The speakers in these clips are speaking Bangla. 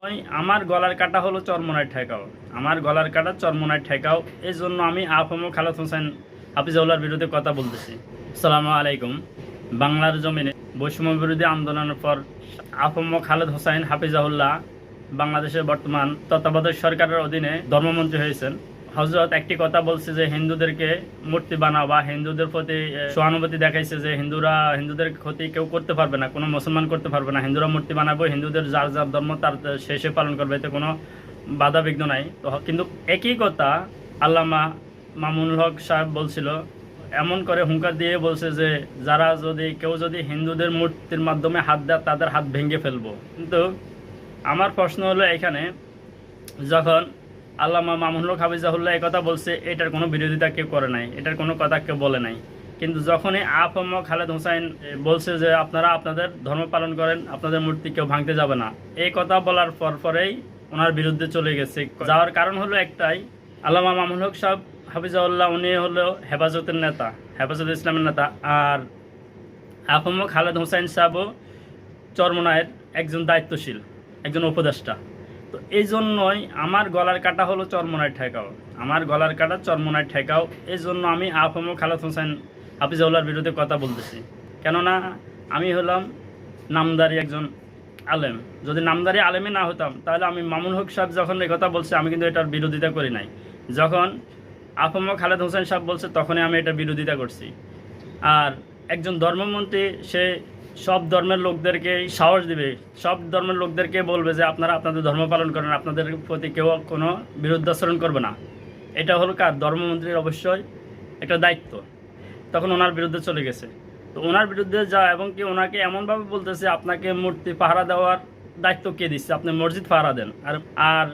ওই আমার গলার কাটা হলো চরমোনাই ঠেকাও। আমার গলার কাটা চরমোনাই ঠেকাও। এই জন্য আমি আফম খালেদ হোসেন হাফিজাউল্লাহর বিরুদ্ধে কথা বলতেছি। আসসালামু আলাইকুম। বাংলার জমিনে বৈষম্য বিরোধী আন্দোলনের পর আফম খালেদ হোসেন হাফিজাউল্লাহ বাংলাদেশের বর্তমান তত্ত্বাবধায়ক সরকারের অধীনে ধর্মমন্ত্রী হয়েছেন। হজরত একটি কথা বলছে যে হিন্দুদেরকে মূর্তি বানাও বা হিন্দুদের প্রতি সহানুভূতি দেখাইছে যে হিন্দুদের ক্ষতি কেউ করতে পারবে না, কোনো মুসলমান করতে পারবে না। হিন্দুরা মূর্তি বানাবো, হিন্দুদের যার যার ধর্ম তার শেষে পালন করবে, এতে কোনো বাধা বিঘ্ন নাই। তো কিন্তু একই কথা আল্লামা মামুনুল হক সাহেব বলছিল, এমন করে হুঙ্কার দিয়ে বলছে যে কেউ যদি হিন্দুদের মূর্তির মাধ্যমে হাত দেয় তাদের হাত ভেঙে ফেলবো। কিন্তু আমার প্রশ্ন হলো এখানে, যখন আল্লামা মামুনুল হক হাফিজাহুল্লাহ এই কথা বলছে, এটার কোনো বিরোধিতা কেউ করে নাই, এটার কোনো কথা কেউ বলে নাই। কিন্তু যখনই আফম খালেদ হোসেন বলছে যে আপনারা আপনাদের ধর্ম পালন করেন, আপনাদের মূর্তি কেউ ভাঙতে যাবে না, এই কথা বলার পরেই ওনার বিরুদ্ধে চলে গেছে। যাওয়ার কারণ হলো একটাই, আল্লামা মামুনুল হক সাহেব হাফিজাহুল্লাহ উনি হলো হেফাজতের নেতা, হেফাজত ইসলামের নেতা। আর আফম খালেদ হোসেন সাহেবও চরমোনাইয়ের একজন দায়িত্বশীল, একজন উপদেষ্টা। তো এই জন্যই আমার গলার কাটা হলো চরমোনাই ঠেকাও। আমার গলার কাটা চরমোনাই ঠেকাও। এই জন্য আমি আফম খালেদ হোসেন হাফিজাউল্লাহর বিরুদ্ধে কথা বলতেছি। কেননা আমি হলাম নামদারি একজন আলেম। যদি নামদারি আলেমই না হতাম তাহলে আমি মামুনুল হক সাহেব যখন এই কথা বলছে আমি কিন্তু এটার বিরোধিতা করি নাই। যখন আফম খালেদ হোসেন সাহেব বলছে তখনই আমি এটার বিরোধিতা করছি। আর একজন ধর্মমন্ত্রী সে সব ধর্মের লোকদেরকে সাহস দিবে, সব ধর্মের লোকদেরকে বলবে যে আপনারা আপনাদের ধর্ম পালন করেন, আপনাদের প্রতি কেউ কোনো বিরুদ্ধাচরণ করবে না। এটা হলো কার? ধর্মমন্ত্রীর অবশ্যই একটা দায়িত্ব। তখন ওনার বিরুদ্ধে চলে গেছে। তো ওনার বিরুদ্ধে যা, এবং কি ওনাকে এমনভাবে বলতেছে আপনাকে মূর্তি পাহারা দেওয়ার দায়িত্ব কে দিচ্ছে, আপনি মসজিদ পাহারা দেন। আর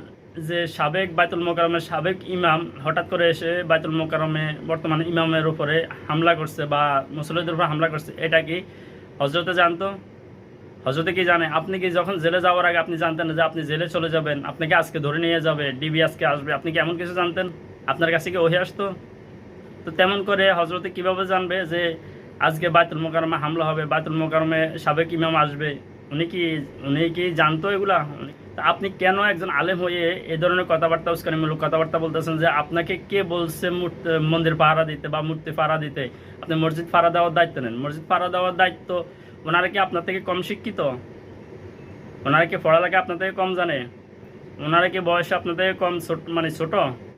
যে সাবেক বাইতুল মোকাররমের সাবেক ইমাম হঠাৎ করে এসে বাইতুল মোকাররমে বর্তমানে ইমামের উপরে হামলা করছে বা মুসল্লিদের উপর হামলা করছে, এটা কি হজরতে জানতো? হজরতে কি জানে? আপনি কি যখন জেলে যাওয়ার আগে আপনি জানতেন যে আপনি জেলে চলে যাবেন, আপনাকে আজকে ধরে নিয়ে যাবে, ডিবি আজকে আসবে? আপনি কি এমন কিছু জানতেন? আপনার কাছে কি ওহি আসতো? তো তেমন করে হজরতে কিভাবে জানবে যে আজকে বাইতুল মোকাররমে হামলা হবে, বাইতুল মোকাররমে সাবেক ইমাম আসবে? উনি কি জানতো এগুলা? তা আপনি কেন একজন আলেম হয়ে এই ধরনের কথাবার্তা, উস্কানিমূলক কথাবার্তা বলতেছেন যে আপনাকে কে বলছে মন্দির পাহারা দিতে বা মূর্তি পাহারা দিতে? আপনি মসজিদ পাহারা দেওয়ার দায়িত্ব নেন। মসজিদ পাহারা দেওয়ার দায়িত্ব, ওনারা কি আপনার থেকে কম শিক্ষিত? ওনারা কি পড়ালেখা আপনার থেকে কম জানে? ওনারা কি বয়সে আপনার থেকে কম ছোট?